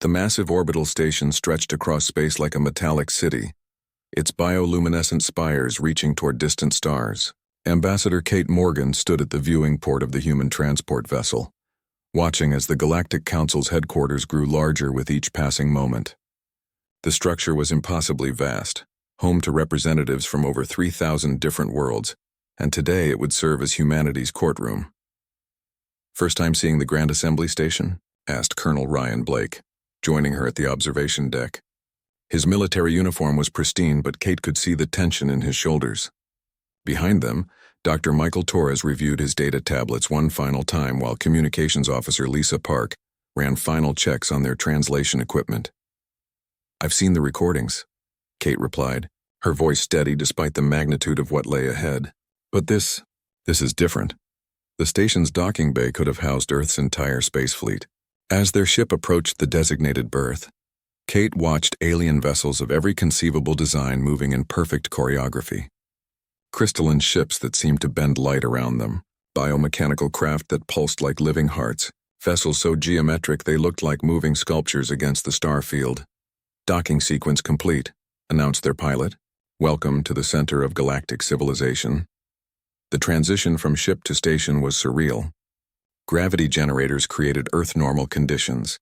The massive orbital station stretched across space like a metallic city, its bioluminescent spires reaching toward distant stars. Ambassador Kate Morgan stood at the viewing port of the human transport vessel, watching as the Galactic Council's headquarters grew larger with each passing moment. The structure was impossibly vast, home to representatives from over 3,000 different worlds, and today it would serve as humanity's courtroom. "First time seeing the Grand Assembly Station?" asked Colonel Ryan Blake, joining her at the observation deck. His military uniform was pristine, but Kate could see the tension in his shoulders. Behind them, Dr. Michael Torres reviewed his data tablets one final time while Communications Officer Lisa Park ran final checks on their translation equipment. "I've seen the recordings," Kate replied, her voice steady despite the magnitude of what lay ahead. "But this is different." The station's docking bay could have housed Earth's entire space fleet. As their ship approached the designated berth, Kate watched alien vessels of every conceivable design moving in perfect choreography. Crystalline ships that seemed to bend light around them, biomechanical craft that pulsed like living hearts, vessels so geometric they looked like moving sculptures against the star field. "Docking sequence complete," announced their pilot. "Welcome to the center of galactic civilization." The transition from ship to station was surreal. Gravity generators created Earth-normal conditions,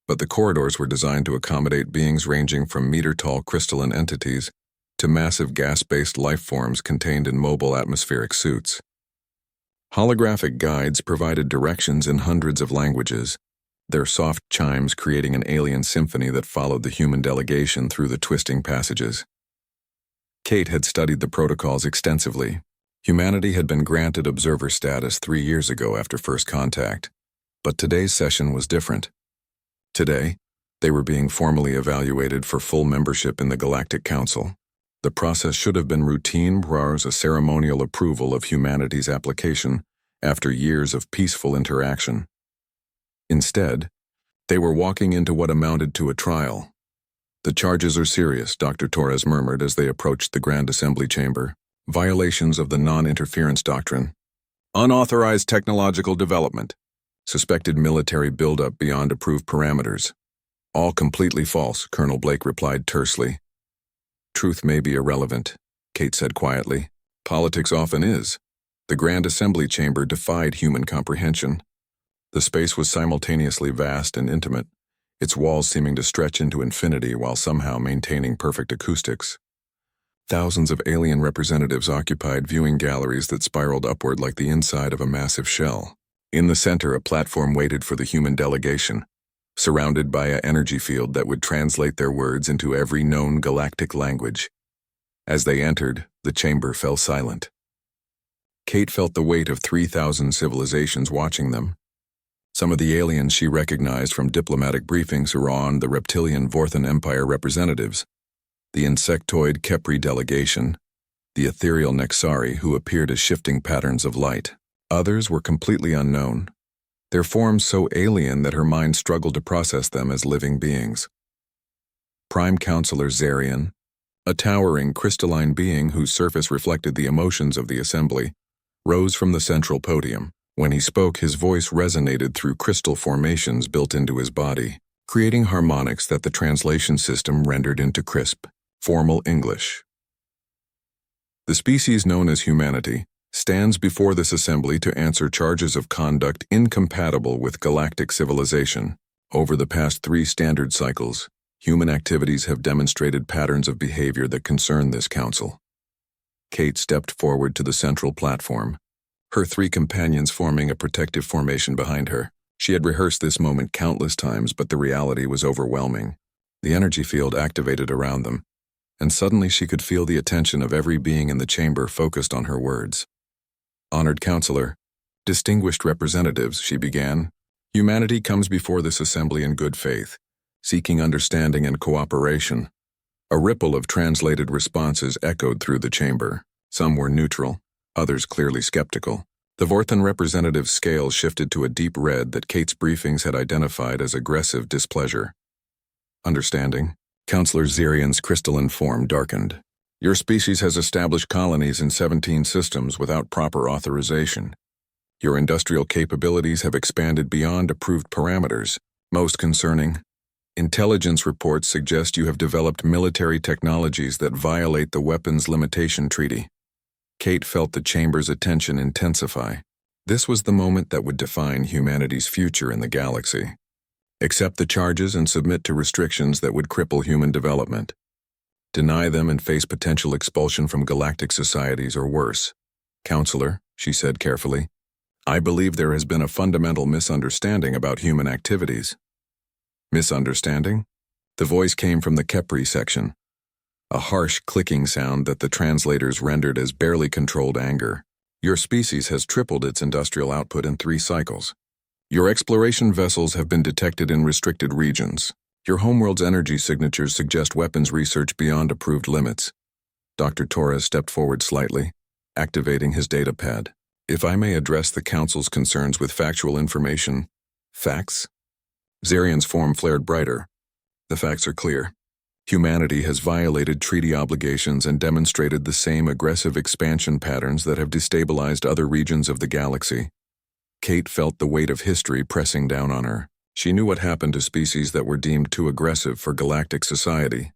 but the corridors were designed to accommodate beings ranging from meter-tall crystalline entities to massive gas-based life forms contained in mobile atmospheric suits. Holographic guides provided directions in hundreds of languages, their soft chimes creating an alien symphony that followed the human delegation through the twisting passages. Kate had studied the protocols extensively. Humanity had been granted observer status 3 years ago after first contact, but today's session was different. Today, they were being formally evaluated for full membership in the Galactic Council. The process should have been routine, whereas a ceremonial approval of humanity's application after years of peaceful interaction. Instead, they were walking into what amounted to a trial. "The charges are serious," Dr. Torres murmured as they approached the Grand Assembly Chamber. "Violations of the non-interference doctrine. Unauthorized technological development. Suspected military buildup beyond approved parameters." "All completely false," Colonel Blake replied tersely. "Truth may be irrelevant," Kate said quietly. "Politics often is." The Grand Assembly Chamber defied human comprehension. The space was simultaneously vast and intimate, its walls seeming to stretch into infinity while somehow maintaining perfect acoustics. Thousands of alien representatives occupied viewing galleries that spiraled upward like the inside of a massive shell. In the center, a platform waited for the human delegation, surrounded by an energy field that would translate their words into every known galactic language. As they entered, the chamber fell silent. Kate felt the weight of 3,000 civilizations watching them. Some of the aliens she recognized from diplomatic briefings were on the reptilian Vorthan Empire representatives, the insectoid Kepri delegation, the ethereal Nexari who appeared as shifting patterns of light. Others were completely unknown, their forms so alien that her mind struggled to process them as living beings. Prime Counselor Zarian, a towering crystalline being whose surface reflected the emotions of the assembly, rose from the central podium. When he spoke, his voice resonated through crystal formations built into his body, creating harmonics that the translation system rendered into crisp, formal English. "The species known as humanity stands before this assembly to answer charges of conduct incompatible with galactic civilization. Over the past 3 standard cycles, human activities have demonstrated patterns of behavior that concern this council." Kate stepped forward to the central platform, her 3 companions forming a protective formation behind her. She had rehearsed this moment countless times, but the reality was overwhelming. The energy field activated around them, and suddenly she could feel the attention of every being in the chamber focused on her words. "Honored Counselor, distinguished representatives," she began, "humanity comes before this assembly in good faith, seeking understanding and cooperation." A ripple of translated responses echoed through the chamber. Some were neutral, others clearly skeptical. The Vorthan representative's scale shifted to a deep red that Kate's briefings had identified as aggressive displeasure. "Understanding." Counselor Zarian's crystalline form darkened. "Your species has established colonies in 17 systems without proper authorization. Your industrial capabilities have expanded beyond approved parameters. Most concerning, Intelligence reports suggest you have developed military technologies that violate the Weapons Limitation Treaty. Kate felt the chamber's attention intensify. This was the moment that would define humanity's future in the galaxy. Accept the charges and submit to restrictions that would cripple human development. Deny them and face potential expulsion from galactic societies or worse. Counselor, she said carefully, I believe there has been a fundamental misunderstanding about human activities. Misunderstanding? The voice came from the Kepri section. A harsh clicking sound that the translators rendered as barely controlled anger. Your species has tripled its industrial output in 3 cycles. Your exploration vessels have been detected in restricted regions. Your homeworld's energy signatures suggest weapons research beyond approved limits. Dr. Torres stepped forward slightly, activating his data pad. If I may address the Council's concerns with factual information. Facts? Zarian's form flared brighter. The facts are clear. Humanity has violated treaty obligations and demonstrated the same aggressive expansion patterns that have destabilized other regions of the galaxy. Kate felt the weight of history pressing down on her. She knew what happened to species that were deemed too aggressive for galactic society.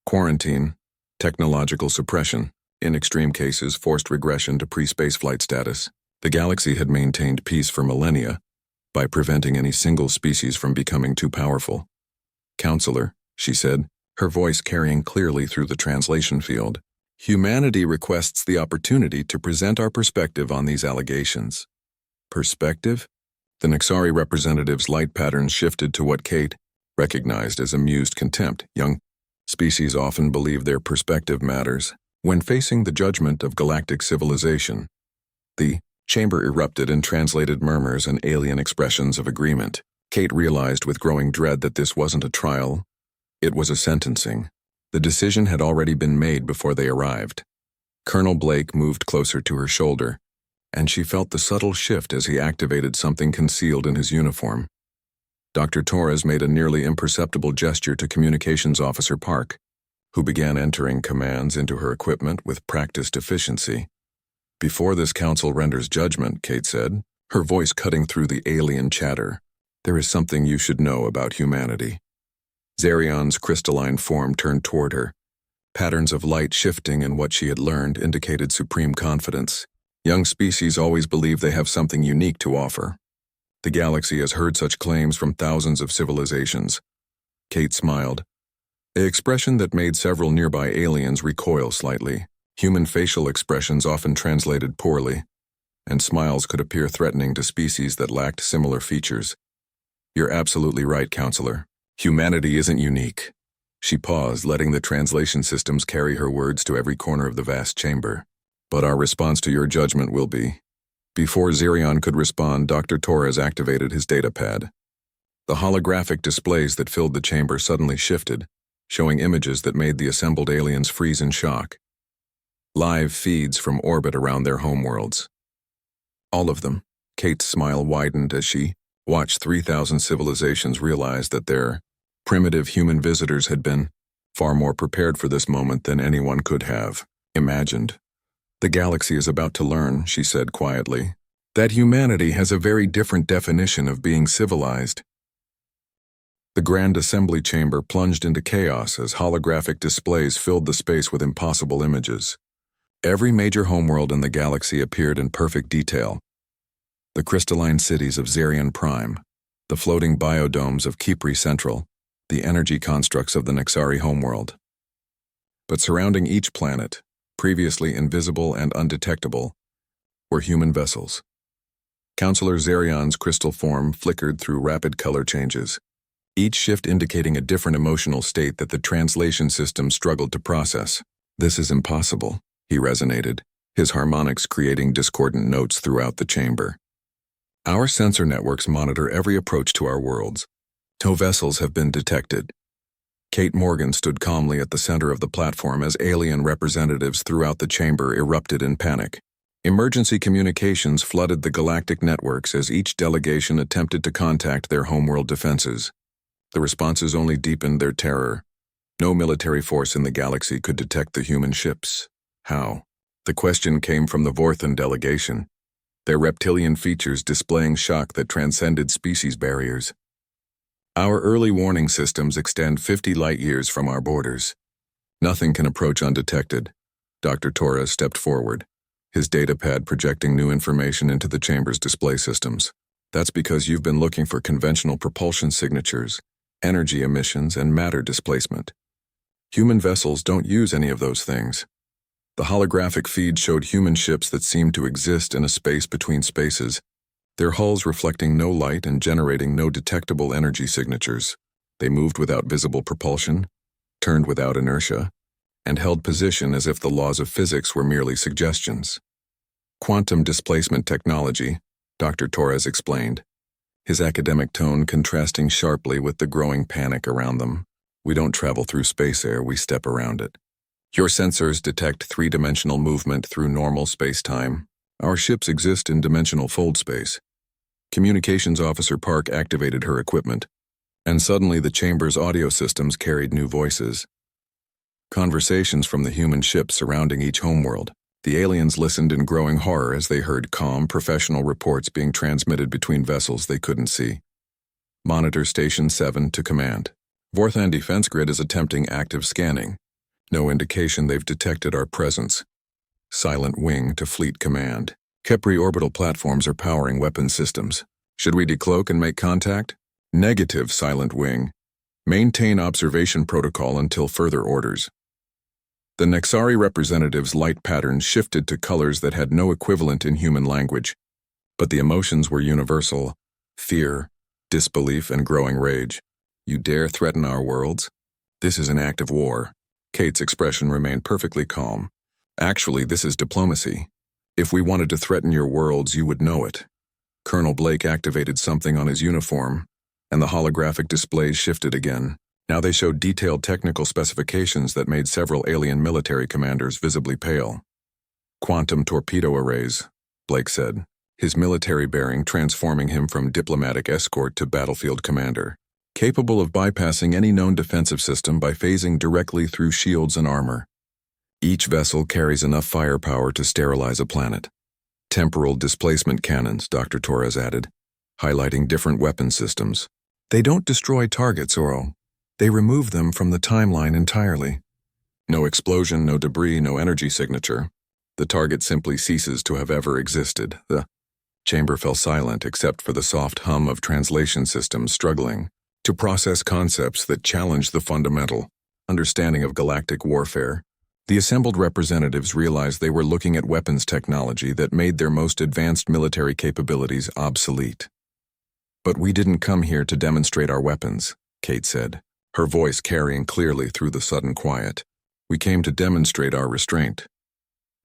Quarantine, technological suppression, in extreme cases forced regression to pre-spaceflight status. The galaxy had maintained peace for millennia by preventing any single species from becoming too powerful. Counselor, she said, her voice carrying clearly through the translation field. Humanity requests the opportunity to present our perspective on these allegations. Perspective? The Nexari representative's light patterns shifted to what Kate recognized as amused contempt. Young species often believe their perspective matters. When facing the judgment of galactic civilization, the chamber erupted in translated murmurs and alien expressions of agreement. Kate realized with growing dread that this wasn't a trial. It was a sentencing. The decision had already been made before they arrived. Colonel Blake moved closer to her shoulder, and she felt the subtle shift as he activated something concealed in his uniform. Dr. Torres made a nearly imperceptible gesture to Communications Officer Park, who began entering commands into her equipment with practiced efficiency. Before this council renders judgment, Kate said, her voice cutting through the alien chatter, there is something you should know about humanity. Zarian's crystalline form turned toward her. Patterns of light shifting in what she had learned indicated supreme confidence. Young species always believe they have something unique to offer. The galaxy has heard such claims from thousands of civilizations. Kate smiled, an expression that made several nearby aliens recoil slightly. Human facial expressions often translated poorly, and smiles could appear threatening to species that lacked similar features. You're absolutely right, Counselor. Humanity isn't unique. She paused, letting the translation systems carry her words to every corner of the vast chamber. But our response to your judgment will be. Before Zarian could respond, Dr. Torres activated his data pad. The holographic displays that filled the chamber suddenly shifted, showing images that made the assembled aliens freeze in shock. Live feeds from orbit around their homeworlds. All of them. Kate's smile widened as she watched 3,000 civilizations realize that their primitive human visitors had been far more prepared for this moment than anyone could have imagined. The galaxy is about to learn, she said quietly, that humanity has a very different definition of being civilized. The Grand Assembly Chamber plunged into chaos as holographic displays filled the space with impossible images. Every major homeworld in the galaxy appeared in perfect detail. The crystalline cities of Zarian Prime, the floating biodomes of Kepri Central, the energy constructs of the Nexari homeworld. But surrounding each planet, previously invisible and undetectable, were human vessels. Counselor Zarian's crystal form flickered through rapid color changes, each shift indicating a different emotional state that the translation system struggled to process. This is impossible, he resonated, his harmonics creating discordant notes throughout the chamber. Our sensor networks monitor every approach to our worlds. No vessels have been detected. Kate Morgan stood calmly at the center of the platform as alien representatives throughout the chamber erupted in panic. Emergency communications flooded the galactic networks as each delegation attempted to contact their homeworld defenses. The responses only deepened their terror. No military force in the galaxy could detect the human ships. How? The question came from the Vorthan delegation, their reptilian features displaying shock that transcended species barriers. Our early warning systems extend 50 light-years from our borders. Nothing can approach undetected. Dr. Torres stepped forward, his datapad projecting new information into the chamber's display systems. That's because you've been looking for conventional propulsion signatures, energy emissions, and matter displacement. Human vessels don't use any of those things. The holographic feed showed human ships that seemed to exist in a space between spaces, their hulls reflecting no light and generating no detectable energy signatures. They moved without visible propulsion, turned without inertia, and held position as if the laws of physics were merely suggestions. Quantum displacement technology, Dr. Torres explained, his academic tone contrasting sharply with the growing panic around them. We don't travel through space air, we step around it. Your sensors detect three-dimensional movement through normal space-time. Our ships exist in dimensional fold space. Communications Officer Park activated her equipment, and suddenly the chamber's audio systems carried new voices. Conversations from the human ships surrounding each homeworld. The aliens listened in growing horror as they heard calm, professional reports being transmitted between vessels they couldn't see. Monitor Station 7 to command. Vorthan Defense Grid is attempting active scanning. No indication they've detected our presence. Silent Wing to Fleet Command. Kepri orbital platforms are powering weapons systems. Should we decloak and make contact? Negative, Silent Wing. Maintain observation protocol until further orders. The Nexari representative's light patterns shifted to colors that had no equivalent in human language, but the emotions were universal: fear, disbelief, and growing rage. You dare threaten our worlds? This is an act of war. Kate's expression remained perfectly calm. Actually, this is diplomacy. If we wanted to threaten your worlds, you would know it. Colonel Blake activated something on his uniform, and the holographic displays shifted again. Now they showed detailed technical specifications that made several alien military commanders visibly pale. Quantum torpedo arrays, Blake said, his military bearing transforming him from diplomatic escort to battlefield commander, capable of bypassing any known defensive system by phasing directly through shields and armor. Each vessel carries enough firepower to sterilize a planet. Temporal displacement cannons, Dr. Torres added, highlighting different weapon systems. They don't destroy targets, Oro. They remove them from the timeline entirely. No explosion, no debris, no energy signature. The target simply ceases to have ever existed. The chamber fell silent except for the soft hum of translation systems struggling to process concepts that challenge the fundamental understanding of galactic warfare. The assembled representatives realized they were looking at weapons technology that made their most advanced military capabilities obsolete. But we didn't come here to demonstrate our weapons, Kate said, her voice carrying clearly through the sudden quiet. We came to demonstrate our restraint.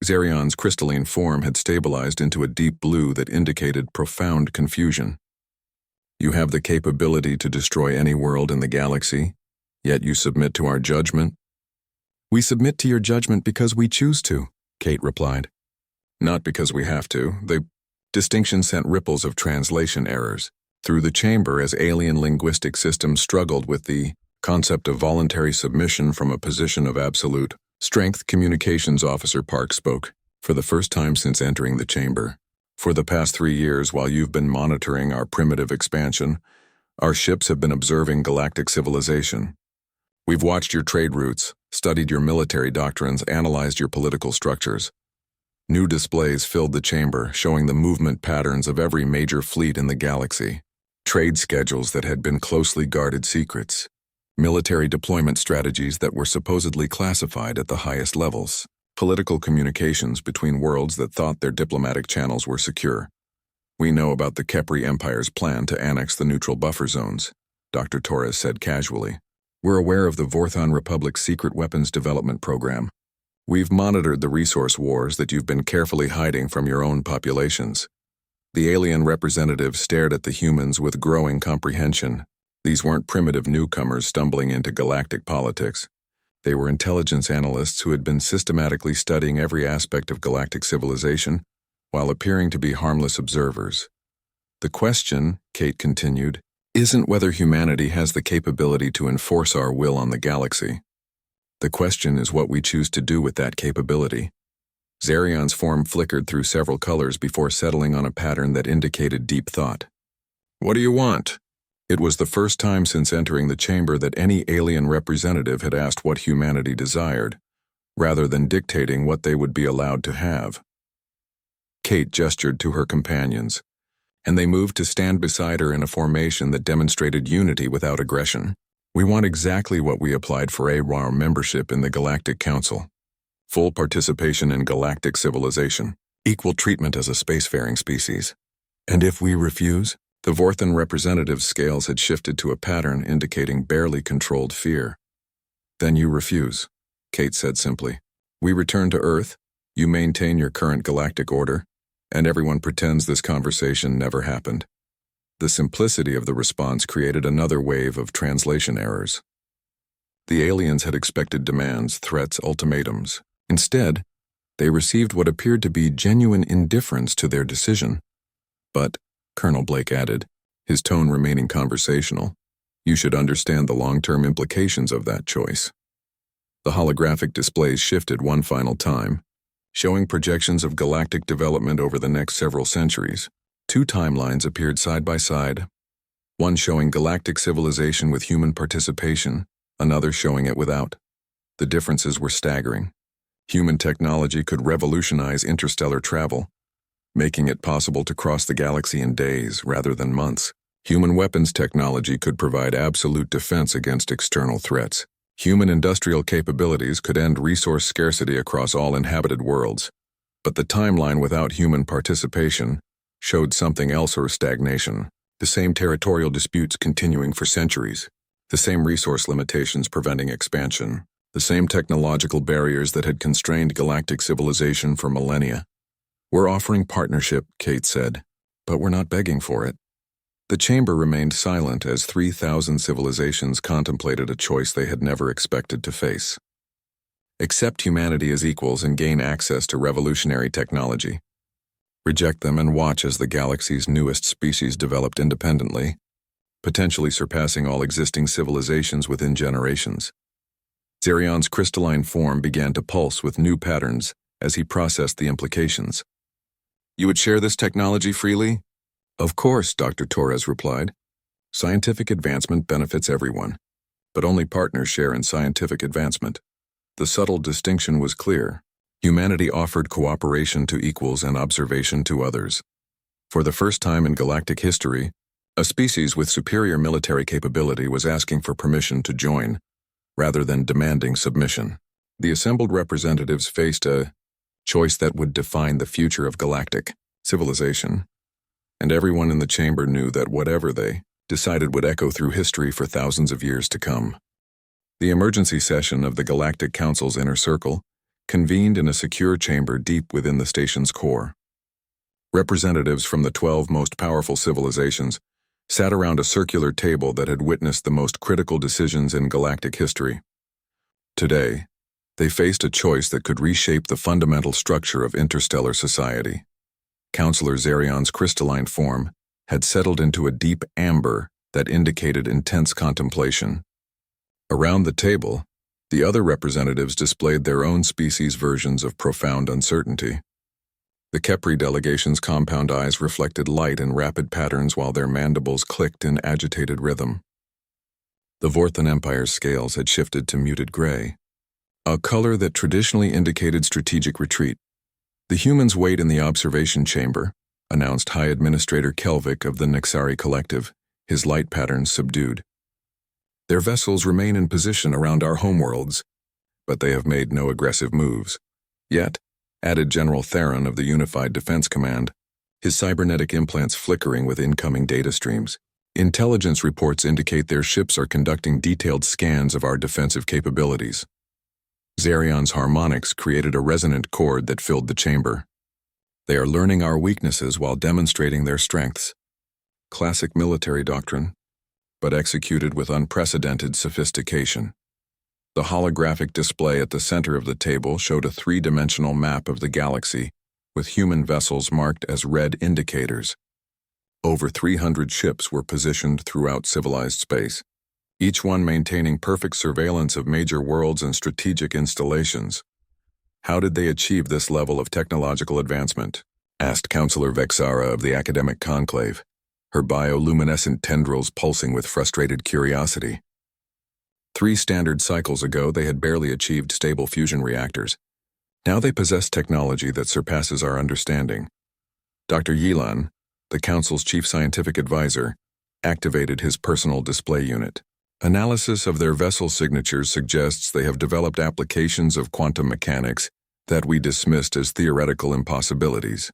Xerion's crystalline form had stabilized into a deep blue that indicated profound confusion. You have the capability to destroy any world in the galaxy, yet you submit to our judgment? We submit to your judgment because we choose to, Kate replied. Not because we have to. The distinction sent ripples of translation errors through the chamber as alien linguistic systems struggled with the concept of voluntary submission from a position of absolute strength. Communications Officer Park spoke, for the first time since entering the chamber. For the past 3 years, while you've been monitoring our primitive expansion, our ships have been observing galactic civilization. We've watched your trade routes, studied your military doctrines, analyzed your political structures. New displays filled the chamber, showing the movement patterns of every major fleet in the galaxy, trade schedules that had been closely guarded secrets, military deployment strategies that were supposedly classified at the highest levels, political communications between worlds that thought their diplomatic channels were secure. We know about the Kepri Empire's plan to annex the neutral buffer zones, Dr. Torres said casually. We're aware of the Vorthon Republic's secret weapons development program. We've monitored the resource wars that you've been carefully hiding from your own populations. The alien representative stared at the humans with growing comprehension. These weren't primitive newcomers stumbling into galactic politics. They were intelligence analysts who had been systematically studying every aspect of galactic civilization while appearing to be harmless observers. The question, Kate continued, isn't whether humanity has the capability to enforce our will on the galaxy. The question is what we choose to do with that capability. Xerion's form flickered through several colors before settling on a pattern that indicated deep thought. What do you want? It was the first time since entering the chamber that any alien representative had asked what humanity desired, rather than dictating what they would be allowed to have. Kate gestured to her companions, and they moved to stand beside her in a formation that demonstrated unity without aggression. We want exactly what we applied for HFY membership in the Galactic Council. Full participation in galactic civilization, equal treatment as a spacefaring species. And if we refuse? The Vorthan representative's scales had shifted to a pattern indicating barely controlled fear. Then you refuse, Kate said simply. We return to Earth, you maintain your current galactic order, and everyone pretends this conversation never happened. The simplicity of the response created another wave of translation errors. The aliens had expected demands, threats, ultimatums. Instead, they received what appeared to be genuine indifference to their decision. But, Colonel Blake added, his tone remaining conversational, you should understand the long-term implications of that choice. The holographic displays shifted one final time, showing projections of galactic development over the next several centuries. Two timelines appeared side by side, one showing galactic civilization with human participation, another showing it without. The differences were staggering. Human technology could revolutionize interstellar travel, making it possible to cross the galaxy in days rather than months. Human weapons technology could provide absolute defense against external threats. Human industrial capabilities could end resource scarcity across all inhabited worlds. But the timeline without human participation showed something else: or stagnation. The same territorial disputes continuing for centuries. The same resource limitations preventing expansion. The same technological barriers that had constrained galactic civilization for millennia. We're offering partnership, Kate said, but we're not begging for it. The chamber remained silent as 3,000 civilizations contemplated a choice they had never expected to face. Accept humanity as equals and gain access to revolutionary technology. Reject them and watch as the galaxy's newest species developed independently, potentially surpassing all existing civilizations within generations. Zerion's crystalline form began to pulse with new patterns as he processed the implications. You would share this technology freely? Of course, Dr. Torres replied. Scientific advancement benefits everyone, but only partners share in scientific advancement. The subtle distinction was clear. Humanity offered cooperation to equals and observation to others. For the first time in galactic history, a species with superior military capability was asking for permission to join, rather than demanding submission. The assembled representatives faced a choice that would define the future of galactic civilization, and everyone in the chamber knew that whatever they decided would echo through history for thousands of years to come. The emergency session of the Galactic Council's Inner Circle convened in a secure chamber deep within the station's core. Representatives from the 12 most powerful civilizations sat around a circular table that had witnessed the most critical decisions in galactic history. Today, they faced a choice that could reshape the fundamental structure of interstellar society. Counselor Zerion's crystalline form had settled into a deep amber that indicated intense contemplation. Around the table, the other representatives displayed their own species' versions of profound uncertainty. The Kepri delegation's compound eyes reflected light in rapid patterns while their mandibles clicked in agitated rhythm. The Vorthan Empire's scales had shifted to muted gray, a color that traditionally indicated strategic retreat. The humans wait in the observation chamber, announced High Administrator Kelvik of the Nexari Collective, his light patterns subdued. Their vessels remain in position around our homeworlds, but they have made no aggressive moves. Yet, added General Theron of the Unified Defense Command, his cybernetic implants flickering with incoming data streams. Intelligence reports indicate their ships are conducting detailed scans of our defensive capabilities. Zerion's harmonics created a resonant chord that filled the chamber. They are learning our weaknesses while demonstrating their strengths. Classic military doctrine, but executed with unprecedented sophistication. The holographic display at the center of the table showed a three-dimensional map of the galaxy, with human vessels marked as red indicators. Over 300 ships were positioned throughout civilized space, each one maintaining perfect surveillance of major worlds and strategic installations. How did they achieve this level of technological advancement? Asked Counselor Vexara of the Academic Conclave. her bioluminescent tendrils pulsing with frustrated curiosity. 3 standard cycles ago, they had barely achieved stable fusion reactors. Now they possess technology that surpasses our understanding. Dr. Yilan, the Council's chief scientific advisor, activated his personal display unit. Analysis of their vessel signatures suggests they have developed applications of quantum mechanics that we dismissed as theoretical impossibilities.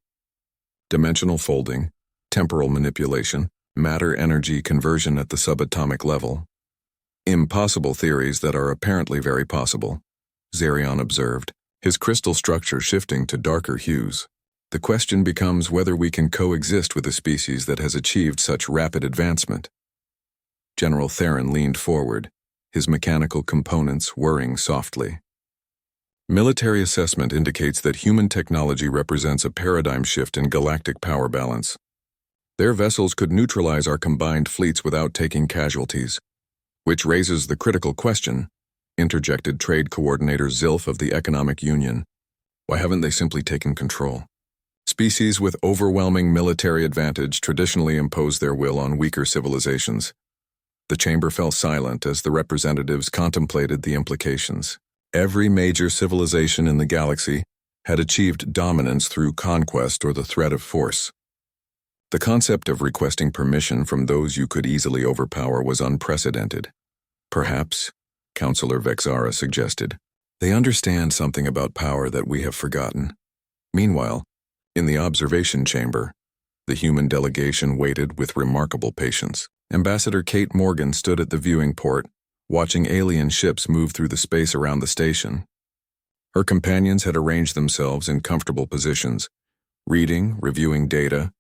Dimensional folding, temporal manipulation, matter-energy conversion at the subatomic level. Impossible theories that are apparently very possible, Zerion observed, his crystal structure shifting to darker hues. The question becomes whether we can coexist with a species that has achieved such rapid advancement. General Theron leaned forward, his mechanical components whirring softly. Military assessment indicates that human technology represents a paradigm shift in galactic power balance. Their vessels could neutralize our combined fleets without taking casualties, which raises the critical question, interjected Trade Coordinator Zilf of the Economic Union. Why haven't they simply taken control? Species with overwhelming military advantage traditionally impose their will on weaker civilizations. The chamber fell silent as the representatives contemplated the implications. Every major civilization in the galaxy had achieved dominance through conquest or the threat of force. The concept of requesting permission from those you could easily overpower was unprecedented. Perhaps, Councillor Vexara suggested, they understand something about power that we have forgotten. Meanwhile, in the observation chamber, the human delegation waited with remarkable patience. Ambassador Kate Morgan stood at the viewing port, watching alien ships move through the space around the station. Her companions had arranged themselves in comfortable positions, reading, reviewing data,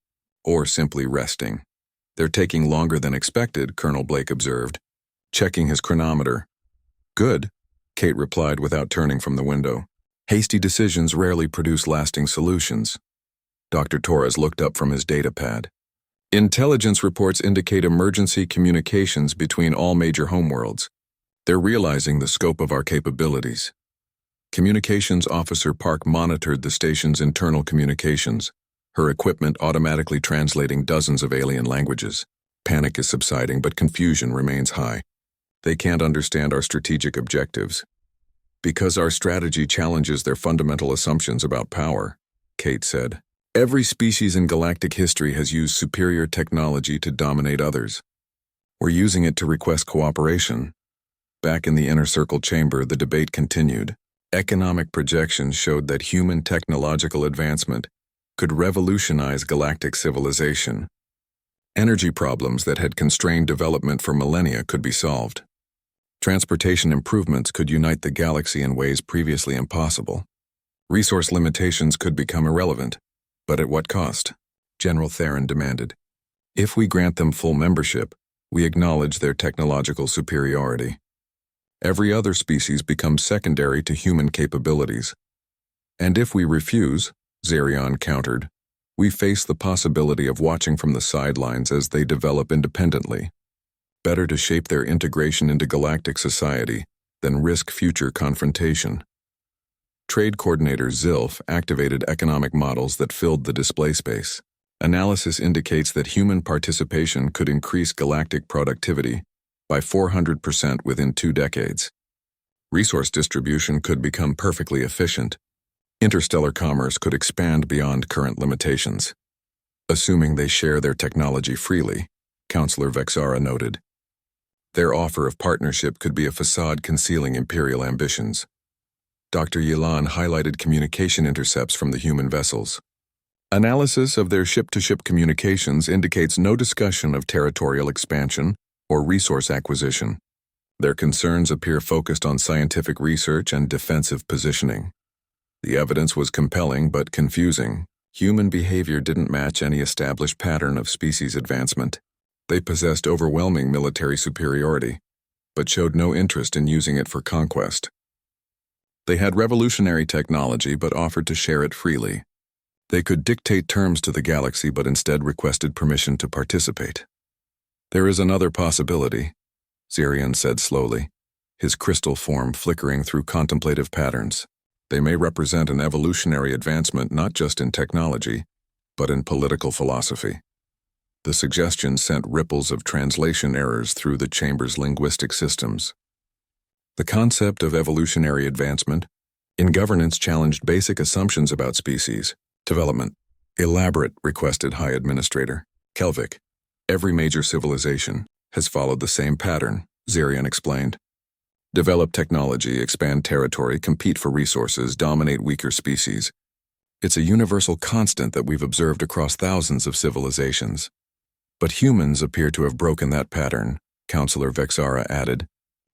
or simply resting. They're taking longer than expected, Colonel Blake observed, checking his chronometer. Good, Kate replied without turning from the window. Hasty decisions rarely produce lasting solutions. Dr. Torres looked up from his data pad. Intelligence reports indicate emergency communications between all major homeworlds. They're realizing the scope of our capabilities. Communications Officer Park monitored the station's internal communications, her equipment automatically translating dozens of alien languages. Panic is subsiding, but confusion remains high. They can't understand our strategic objectives. Because our strategy challenges their fundamental assumptions about power, Kate said. Every species in galactic history has used superior technology to dominate others. We're using it to request cooperation. Back in the inner circle chamber, the debate continued. Economic projections showed that human technological advancement could revolutionize galactic civilization. Energy problems that had constrained development for millennia could be solved. Transportation improvements could unite the galaxy in ways previously impossible. Resource limitations could become irrelevant. But at what cost? General Theron demanded. If we grant them full membership, we acknowledge their technological superiority. Every other species becomes secondary to human capabilities. And if we refuse, Zerion countered, we face the possibility of watching from the sidelines as they develop independently. Better to shape their integration into galactic society than risk future confrontation. Trade Coordinator Zilf activated economic models that filled the display space. Analysis indicates that human participation could increase galactic productivity by 400% within 2 decades. Resource distribution could become perfectly efficient. Interstellar commerce could expand beyond current limitations. Assuming they share their technology freely, Councillor Vexara noted. Their offer of partnership could be a facade concealing imperial ambitions. Dr. Yilan highlighted communication intercepts from the human vessels. Analysis of their ship-to-ship communications indicates no discussion of territorial expansion or resource acquisition. Their concerns appear focused on scientific research and defensive positioning. The evidence was compelling but confusing. Human behavior didn't match any established pattern of species advancement. They possessed overwhelming military superiority, but showed no interest in using it for conquest. They had revolutionary technology but offered to share it freely. They could dictate terms to the galaxy but instead requested permission to participate. There is another possibility, Zerion said slowly, his crystal form flickering through contemplative patterns. They may represent an evolutionary advancement not just in technology, but in political philosophy. The suggestion sent ripples of translation errors through the chamber's linguistic systems. The concept of evolutionary advancement in governance challenged basic assumptions about species development. Elaborate, requested High Administrator Kelvik. Every major civilization has followed the same pattern, Zarian explained. Develop technology, expand territory, compete for resources, dominate weaker species. It's a universal constant that we've observed across thousands of civilizations. But humans appear to have broken that pattern, Counselor Vexara added,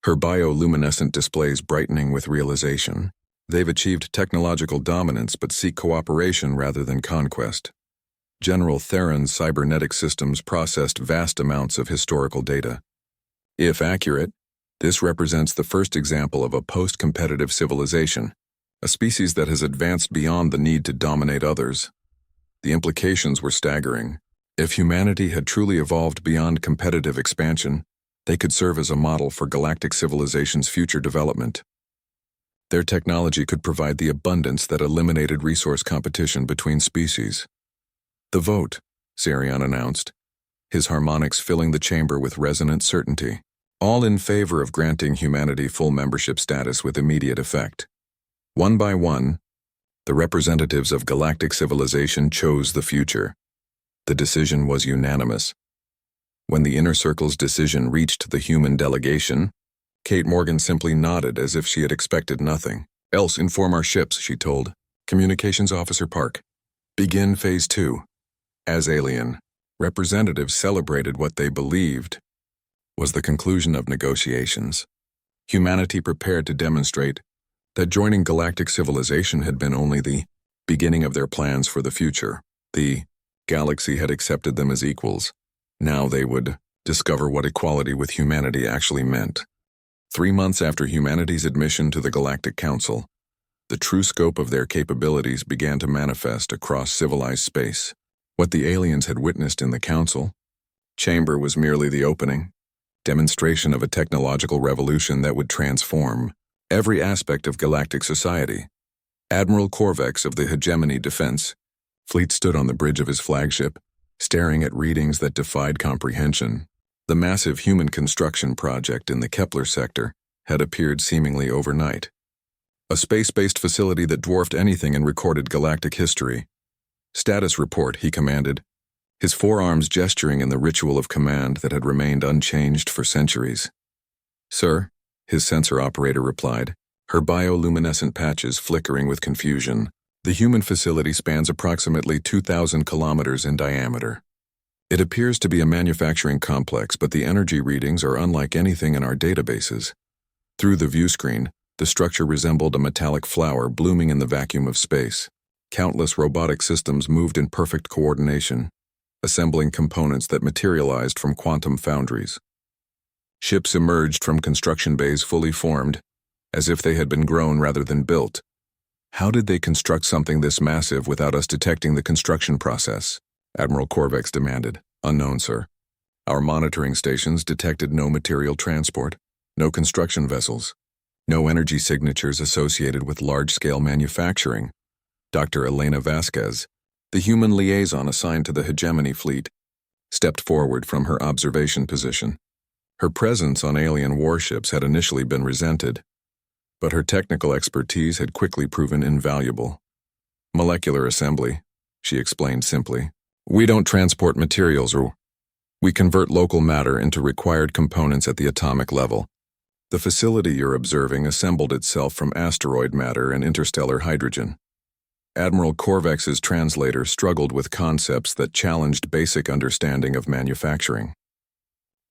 her bioluminescent displays brightening with realization. They've achieved technological dominance but seek cooperation rather than conquest. General Theron's cybernetic systems processed vast amounts of historical data. If accurate, this represents the first example of a post-competitive civilization, a species that has advanced beyond the need to dominate others. The implications were staggering. If humanity had truly evolved beyond competitive expansion, they could serve as a model for galactic civilization's future development. Their technology could provide the abundance that eliminated resource competition between species. The vote, Zarian announced, his harmonics filling the chamber with resonant certainty, all in favor of granting humanity full membership status with immediate effect. One by one, the representatives of galactic civilization chose the future. The decision was unanimous. When the Inner Circle's decision reached the human delegation, Kate Morgan simply nodded as if she had expected nothing. Else inform our ships, she told. Communications Officer Park. Begin Phase 2. As alien, representatives celebrated what they believed was the conclusion of negotiations. Humanity prepared to demonstrate that joining galactic civilization had been only the beginning of their plans for the future. The galaxy had accepted them as equals. Now they would discover what equality with humanity actually meant. 3 months after humanity's admission to the Galactic Council, the true scope of their capabilities began to manifest across civilized space. What the aliens had witnessed in the Council chamber was merely the opening, demonstration of a technological revolution that would transform every aspect of galactic society. Admiral Korvex of the Hegemony Defense Fleet stood on the bridge of his flagship, staring at readings that defied comprehension. The massive human construction project in the Kepler sector had appeared seemingly overnight. A space-based facility that dwarfed anything in recorded galactic history. Status report, he commanded, his forearms gesturing in the ritual of command that had remained unchanged for centuries. Sir, his sensor operator replied, her bioluminescent patches flickering with confusion. The human facility spans approximately 2,000 kilometers in diameter. It appears to be a manufacturing complex, but the energy readings are unlike anything in our databases. Through the view screen, the structure resembled a metallic flower blooming in the vacuum of space. Countless robotic systems moved in perfect coordination, assembling components that materialized from quantum foundries. Ships emerged from construction bays fully formed, as if they had been grown rather than built. How did they construct something this massive without us detecting the construction process? Admiral Korvex demanded. Unknown, sir. Our monitoring stations detected no material transport, no construction vessels, no energy signatures associated with large-scale manufacturing. Dr. Elena Vasquez, the human liaison assigned to the Hegemony Fleet, stepped forward from her observation position. Her presence on alien warships had initially been resented, but her technical expertise had quickly proven invaluable. Molecular assembly, she explained simply. We don't transport materials, or we convert local matter into required components at the atomic level. The facility you're observing assembled itself from asteroid matter and interstellar hydrogen. Admiral Korvex's translator struggled with concepts that challenged basic understanding of manufacturing.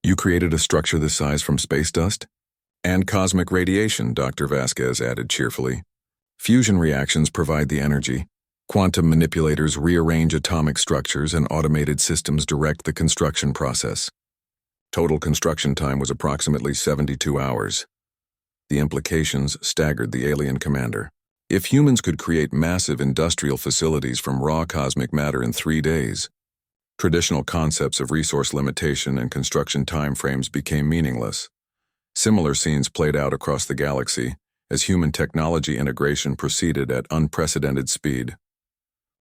You created a structure this size from space dust? And cosmic radiation, Dr. Vasquez added cheerfully. Fusion reactions provide the energy. Quantum manipulators rearrange atomic structures and automated systems direct the construction process. Total construction time was approximately 72 hours. The implications staggered the alien commander. If humans could create massive industrial facilities from raw cosmic matter in 3 days, traditional concepts of resource limitation and construction timeframes became meaningless. Similar scenes played out across the galaxy as human technology integration proceeded at unprecedented speed.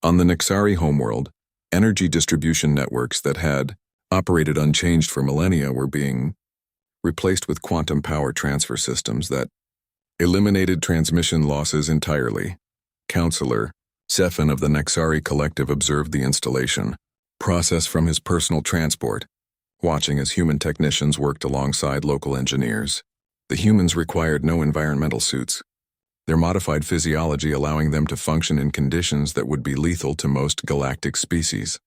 On the Nixari homeworld, energy distribution networks that had operated unchanged for millennia, were being replaced with quantum power transfer systems that eliminated transmission losses entirely. Counselor Sefin of the Nexari Collective observed the installation process from his personal transport, watching as human technicians worked alongside local engineers. The humans required no environmental suits, their modified physiology allowing them to function in conditions that would be lethal to most galactic species.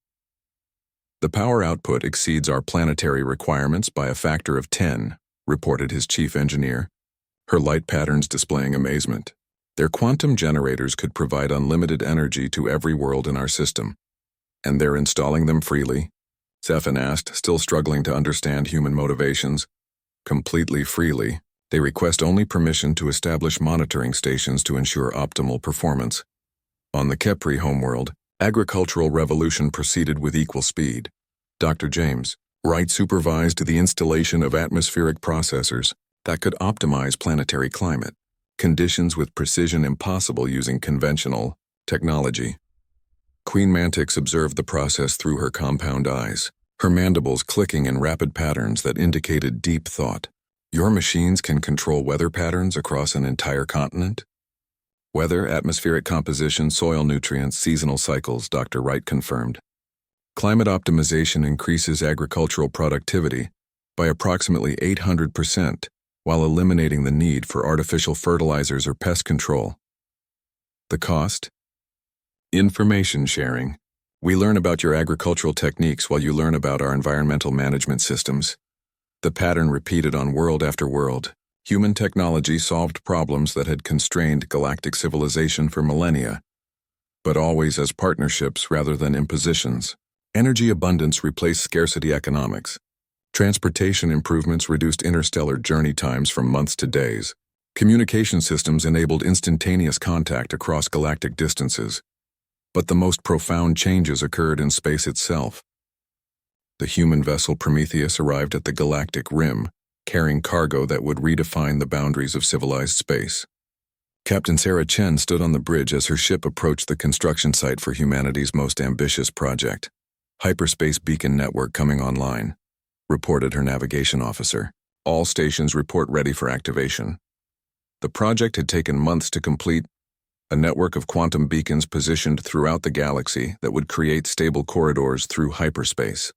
The power output exceeds our planetary requirements by a factor of 10, reported his chief engineer, her light patterns displaying amazement. Their quantum generators could provide unlimited energy to every world in our system. And they're installing them freely? Sefin asked, still struggling to understand human motivations. Completely freely. They request only permission to establish monitoring stations to ensure optimal performance. On the Kepri homeworld, agricultural revolution proceeded with equal speed. Dr. James Wright supervised the installation of atmospheric processors that could optimize planetary climate conditions with precision impossible using conventional technology. Queen Mantix observed the process through her compound eyes, her mandibles clicking in rapid patterns that indicated deep thought. Your machines can control weather patterns across an entire continent? Weather, atmospheric composition, soil nutrients, seasonal cycles, Dr. Wright confirmed. Climate optimization increases agricultural productivity by approximately 800%, while eliminating the need for artificial fertilizers or pest control. The cost? Information sharing. We learn about your agricultural techniques while you learn about our environmental management systems. The pattern repeated on world after world. Human technology solved problems that had constrained galactic civilization for millennia, but always as partnerships rather than impositions. Energy abundance replaced scarcity economics. Transportation improvements reduced interstellar journey times from months to days. Communication systems enabled instantaneous contact across galactic distances. But the most profound changes occurred in space itself. The human vessel Prometheus arrived at the galactic rim, carrying cargo that would redefine the boundaries of civilized space. Captain Sarah Chen stood on the bridge as her ship approached the construction site for humanity's most ambitious project. Hyperspace beacon network coming online, reported her navigation officer. All stations report ready for activation. The project had taken months to complete, a network of quantum beacons positioned throughout the galaxy that would create stable corridors through hyperspace.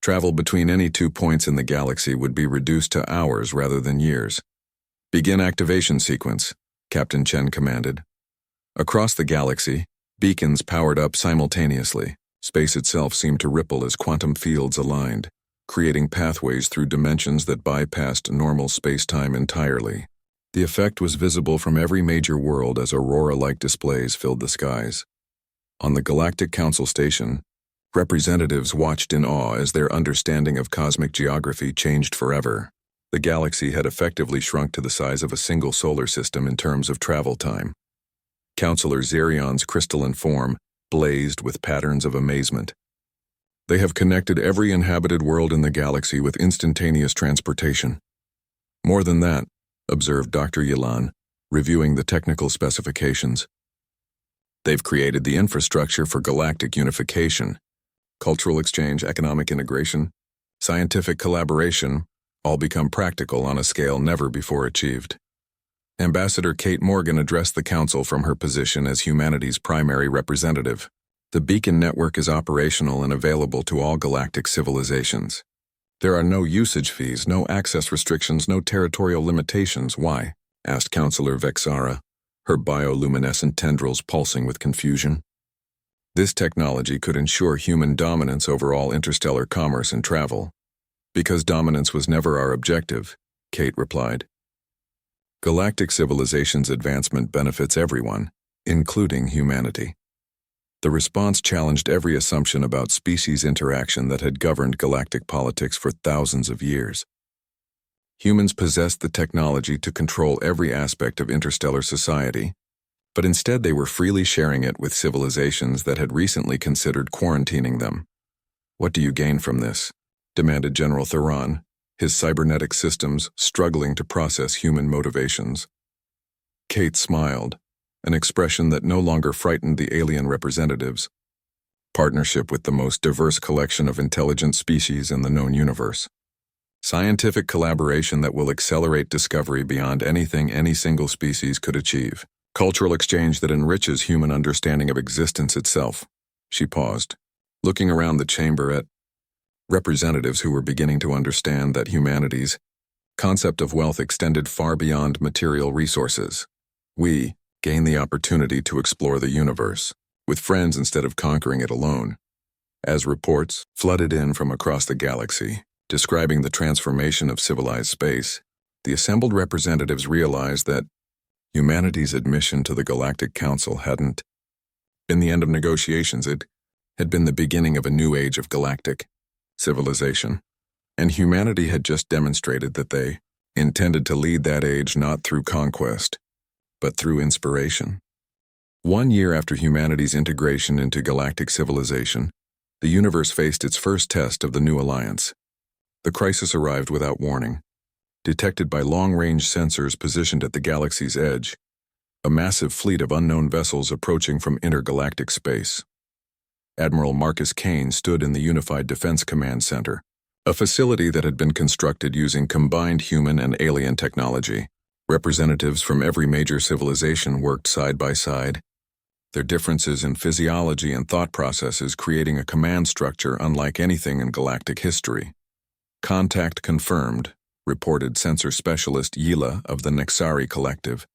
Travel between any 2 points in the galaxy would be reduced to hours rather than years. Begin activation sequence, Captain Chen commanded. Across the galaxy, beacons powered up simultaneously. Space itself seemed to ripple as quantum fields aligned, creating pathways through dimensions that bypassed normal space-time entirely. The effect was visible from every major world as aurora-like displays filled the skies. On the Galactic Council Station, representatives watched in awe as their understanding of cosmic geography changed forever. The galaxy had effectively shrunk to the size of a single solar system in terms of travel time. Counselor Zerion's crystalline form blazed with patterns of amazement. They have connected every inhabited world in the galaxy with instantaneous transportation. More than that, observed Dr. Yilan, reviewing the technical specifications. They've created the infrastructure for galactic unification, cultural exchange, economic integration, scientific collaboration, all become practical on a scale never before achieved. Ambassador Kate Morgan addressed the Council from her position as humanity's primary representative. The beacon network is operational and available to all galactic civilizations. There are no usage fees, no access restrictions, no territorial limitations. Why? Asked Counselor Vexara, her bioluminescent tendrils pulsing with confusion. This technology could ensure human dominance over all interstellar commerce and travel. Because dominance was never our objective, Kate replied. Galactic civilization's advancement benefits everyone, including humanity. The response challenged every assumption about species interaction that had governed galactic politics for thousands of years. Humans possessed the technology to control every aspect of interstellar society, but instead they were freely sharing it with civilizations that had recently considered quarantining them. What do you gain from this? Demanded General Theron, his cybernetic systems struggling to process human motivations. Kate smiled, an expression that no longer frightened the alien representatives. partnership with the most diverse collection of intelligent species in the known universe. Scientific collaboration that will accelerate discovery beyond anything any single species could achieve. Cultural exchange that enriches human understanding of existence itself. She paused, looking around the chamber at representatives who were beginning to understand that humanity's concept of wealth extended far beyond material resources. We gain the opportunity to explore the universe with friends instead of conquering it alone. As reports flooded in from across the galaxy, describing the transformation of civilized space, the assembled representatives realized that humanity's admission to the Galactic Council hadn't been the end of negotiations. It had been the beginning of a new age of galactic civilization, and humanity had just demonstrated that they intended to lead that age not through conquest, but through inspiration. 1 year after humanity's integration into galactic civilization, the universe faced its first test of the new alliance. The crisis arrived without warning. Detected by long-range sensors positioned at the galaxy's edge, a massive fleet of unknown vessels approaching from intergalactic space. Admiral Marcus Kane stood in the Unified Defense Command Center, a facility that had been constructed using combined human and alien technology. Representatives from every major civilization worked side by side, their differences in physiology and thought processes creating a command structure unlike anything in galactic history. Contact confirmed, reported sensor specialist Yila of the Nexari Collective,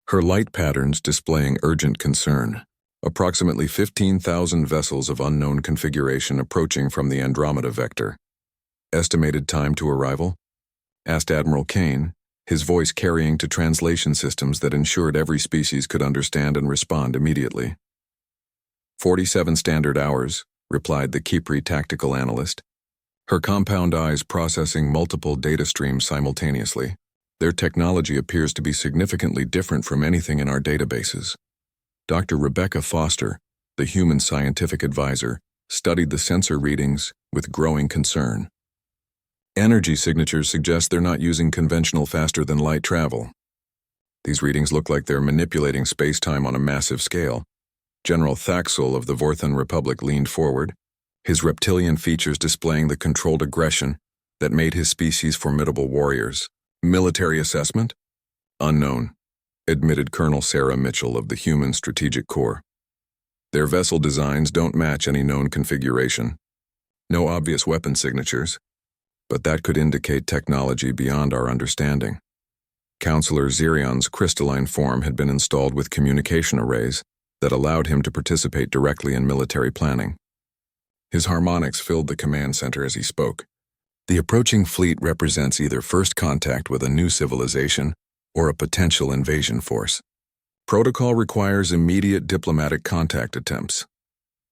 her light patterns displaying urgent concern. Approximately 15,000 vessels of unknown configuration approaching from the Andromeda vector. Estimated time to arrival? Asked Admiral Kane, his voice carrying to translation systems that ensured every species could understand and respond immediately. 47 standard hours, replied the Kipri tactical analyst, her compound eyes processing multiple data streams simultaneously. Their technology appears to be significantly different from anything in our databases. Dr. Rebecca Foster, the human scientific advisor, studied the sensor readings with growing concern. Energy signatures suggest they're not using conventional faster-than-light travel. These readings look like they're manipulating space-time on a massive scale. General Thaxel of the Vorthan Republic leaned forward, his reptilian features displaying the controlled aggression that made his species formidable warriors. Military assessment? Unknown, admitted Colonel Sarah Mitchell of the Human Strategic Corps. Their vessel designs don't match any known configuration. No obvious weapon signatures, but that could indicate technology beyond our understanding. Counselor Zirion's crystalline form had been installed with communication arrays that allowed him to participate directly in military planning. His harmonics filled the command center as he spoke. The approaching fleet represents either first contact with a new civilization or a potential invasion force. Protocol requires immediate diplomatic contact attempts.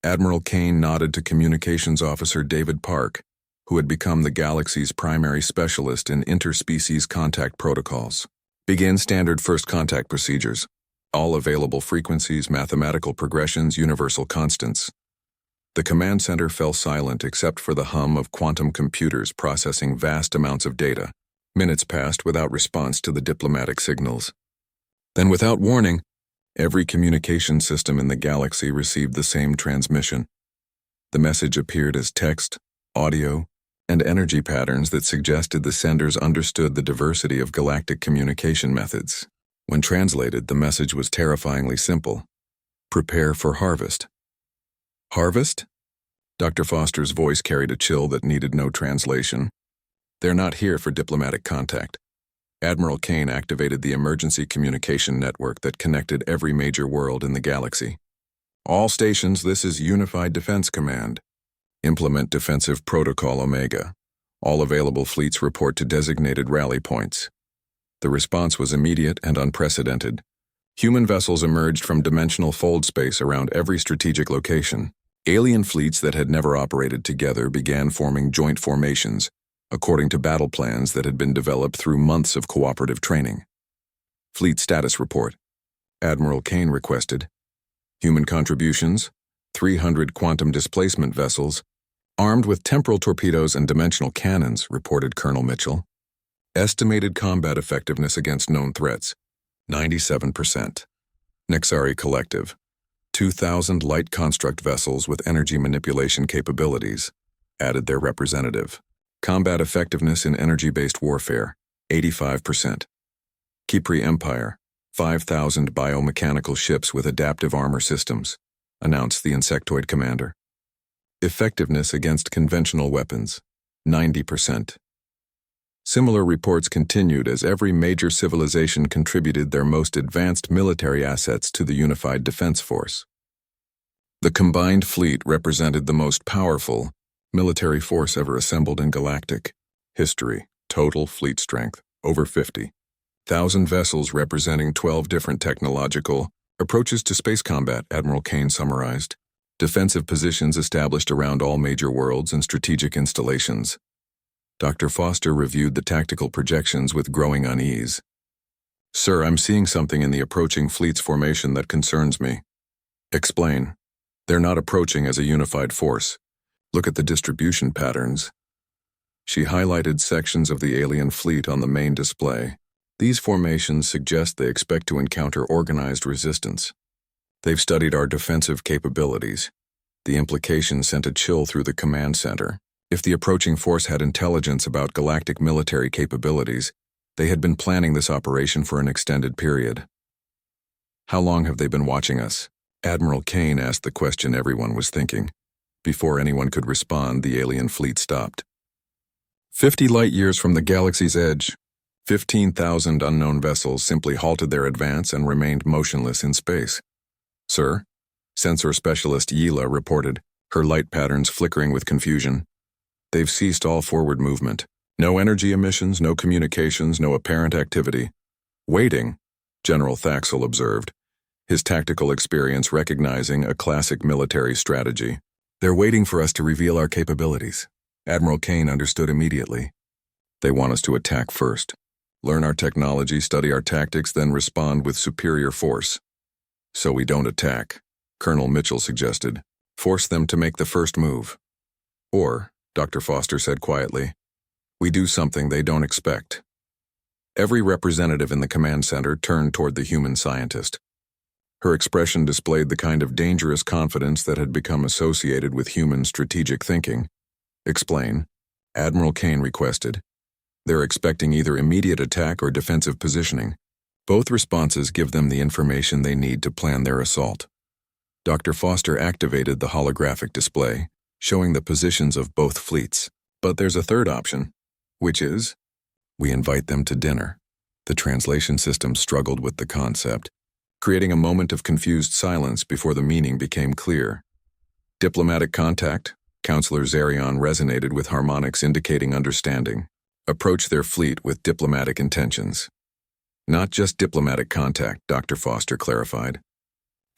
Admiral Kane nodded to Communications Officer David Park, who had become the galaxy's primary specialist in interspecies contact protocols. Begin standard first contact procedures. All available frequencies, mathematical progressions, universal constants. The command center fell silent except for the hum of quantum computers processing vast amounts of data. Minutes passed without response to the diplomatic signals. Then, without warning, every communication system in the galaxy received the same transmission. The message appeared as text, audio, and energy patterns that suggested the senders understood the diversity of galactic communication methods. When translated, the message was terrifyingly simple. Prepare for harvest. Harvest? Dr. Foster's voice carried a chill that needed no translation. They're not here for diplomatic contact. Admiral Kane activated the emergency communication network that connected every major world in the galaxy. All stations, this is Unified Defense Command. Implement Defensive Protocol Omega. All available fleets report to designated rally points. The response was immediate and unprecedented. Human vessels emerged from dimensional fold space around every strategic location. Alien fleets that had never operated together began forming joint formations, according to battle plans that had been developed through months of cooperative training. Fleet status report. Admiral Kane requested. Human contributions, 300 quantum displacement vessels, armed with temporal torpedoes and dimensional cannons, reported Colonel Mitchell. Estimated combat effectiveness against known threats, 97%. Nexari Collective. 2,000 light construct vessels with energy manipulation capabilities, added their representative. Combat effectiveness in energy-based warfare, 85%. Kipri Empire, 5,000 biomechanical ships with adaptive armor systems, announced the insectoid commander. Effectiveness against conventional weapons, 90%. Similar reports continued as every major civilization contributed their most advanced military assets to the unified defense force. The combined fleet represented the most powerful military force ever assembled in galactic history. Total fleet strength, over 50,000 vessels representing 12 different technological approaches to space combat, Admiral Kane summarized. Defensive positions established around all major worlds and strategic installations. Dr. Foster reviewed the tactical projections with growing unease. Sir, I'm seeing something in the approaching fleet's formation that concerns me. Explain. They're not approaching as a unified force. Look at the distribution patterns. She highlighted sections of the alien fleet on the main display. These formations suggest they expect to encounter organized resistance. They've studied our defensive capabilities. The implication sent a chill through the command center. If the approaching force had intelligence about galactic military capabilities, they had been planning this operation for an extended period. How long have they been watching us? Admiral Kane asked the question everyone was thinking. Before anyone could respond, the alien fleet stopped. 50 light-years from the galaxy's edge, 15,000 unknown vessels simply halted their advance and remained motionless in space. Sir, sensor specialist Yila reported, her light patterns flickering with confusion. They've ceased all forward movement. No energy emissions, no communications, no apparent activity. Waiting, General Thaxel observed, his tactical experience recognizing a classic military strategy. They're waiting for us to reveal our capabilities. Admiral Kane understood immediately. They want us to attack first. Learn our technology, study our tactics, then respond with superior force. So we don't attack, Colonel Mitchell suggested. Force them to make the first move. Or, Dr. Foster said quietly, we do something they don't expect. Every representative in the command center turned toward the human scientist. Her expression displayed the kind of dangerous confidence that had become associated with human strategic thinking. Explain, Admiral Kane requested. They're expecting either immediate attack or defensive positioning. Both responses give them the information they need to plan their assault. Dr. Foster activated the holographic display, showing the positions of both fleets. But there's a third option, which is, we invite them to dinner. The translation system struggled with the concept, creating a moment of confused silence before the meaning became clear. Diplomatic contact, Counselor Zerion resonated with harmonics indicating understanding. Approach their fleet with diplomatic intentions. Not just diplomatic contact, Dr. Foster clarified.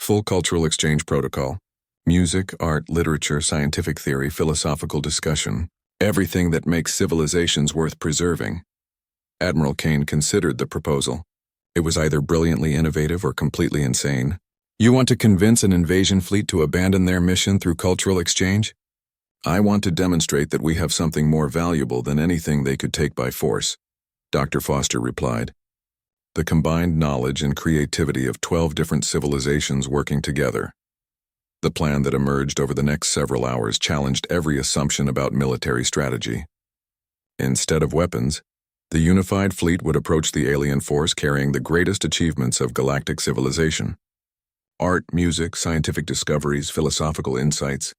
Full cultural exchange protocol. Music, art, literature, scientific theory, philosophical discussion. Everything that makes civilizations worth preserving. Admiral Kane considered the proposal. It was either brilliantly innovative or completely insane. You want to convince an invasion fleet to abandon their mission through cultural exchange? I want to demonstrate that we have something more valuable than anything they could take by force, Dr. Foster replied. The combined knowledge and creativity of 12 different civilizations working together. The plan that emerged over the next several hours challenged every assumption about military strategy. Instead of weapons, the unified fleet would approach the alien force carrying the greatest achievements of galactic civilization. Art, music, scientific discoveries, philosophical insights,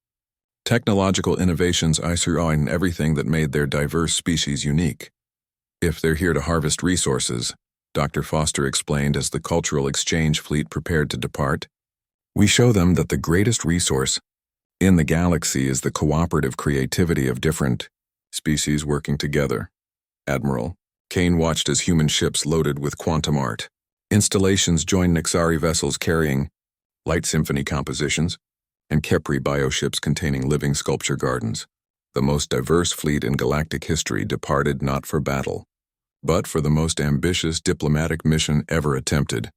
technological innovations I saw in everything that made their diverse species unique. If they're here to harvest resources, Dr. Foster explained as the cultural exchange fleet prepared to depart, we show them that the greatest resource in the galaxy is the cooperative creativity of different species working together. Admiral Kane watched as human ships loaded with quantum art. Installations joined Nixari vessels carrying light symphony compositions and Kepri bioships containing living sculpture gardens. The most diverse fleet in galactic history departed not for battle, but for the most ambitious diplomatic mission ever attempted.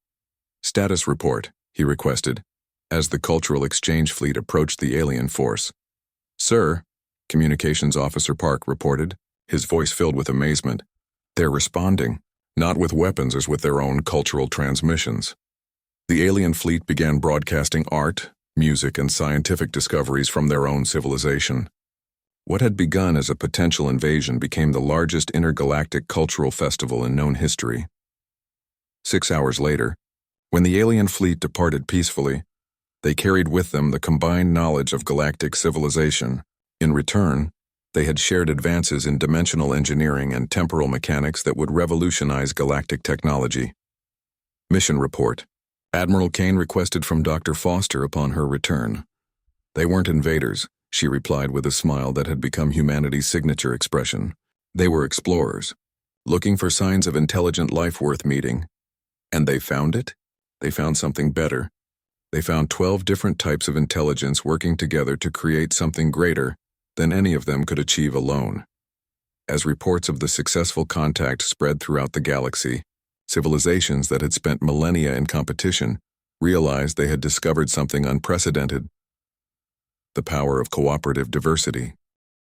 Status report, he requested, as the cultural exchange fleet approached the alien force. Sir, Communications Officer Park reported, his voice filled with amazement. They're responding, not with weapons as with their own cultural transmissions. The alien fleet began broadcasting art, music, and scientific discoveries from their own civilization. What had begun as a potential invasion became the largest intergalactic cultural festival in known history. 6 hours later, when the alien fleet departed peacefully, they carried with them the combined knowledge of galactic civilization. In return, they had shared advances in dimensional engineering and temporal mechanics that would revolutionize galactic technology. Mission report. Admiral Kane requested from Dr. Foster upon her return. They weren't invaders, she replied with a smile that had become humanity's signature expression. They were explorers, looking for signs of intelligent life worth meeting. And they found it? They found something better. They found 12 different types of intelligence working together to create something greater than any of them could achieve alone. As reports of the successful contact spread throughout the galaxy, civilizations that had spent millennia in competition realized they had discovered something unprecedented: the power of cooperative diversity.